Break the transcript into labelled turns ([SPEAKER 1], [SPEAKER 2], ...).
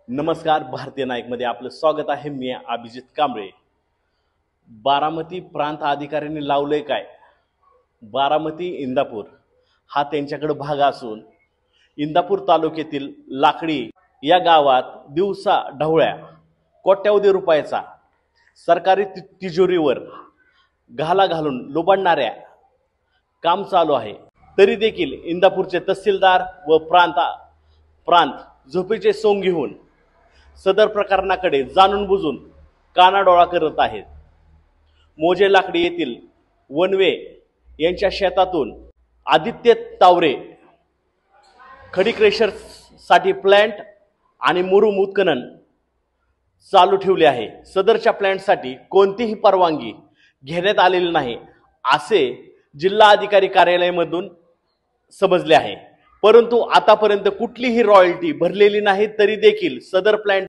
[SPEAKER 1] नमस्कार, भारतीय नाईकमध्ये आपलं स्वागत आहे। मी अभिजित कांबळे। बारामती प्रांत अधिकाऱ्यांनी लावले काय? बारामती इंदापूर हा त्यांच्याकडे भाग असून इंदापूर तालुक्यातील लाकडी या गावात दिवसा ढवळ्या कोट्यावधी रुपयाचा सरकारी तिजोरीवर घाला घालून लुबाडणाऱ्या काम चालू आहे। तरी देखील इंदापूरचे तहसीलदार व प्रांत झोपेचे सोंग घेऊन सदर प्रकरणाकडे जाणून बुजून कानाडोळा करत आहेत। मोजे लाकडी येथील वनवे यांच्या शेतातून आदित्य तावरे खडी क्रेशर साठी प्लांट आणि मुरुम उत्खनन चालू ठेवले आहे। सदरच्या प्लांट साठी कोणतीही परवानगी घेण्यात आलेली नाही असे जिल्हा अधिकारी कार्यालयामधून समजले आहे। परंतु आतापर्यंत कुठलीही रॉयल्टी भरलेली नाही, तरी देखील सदर प्लांट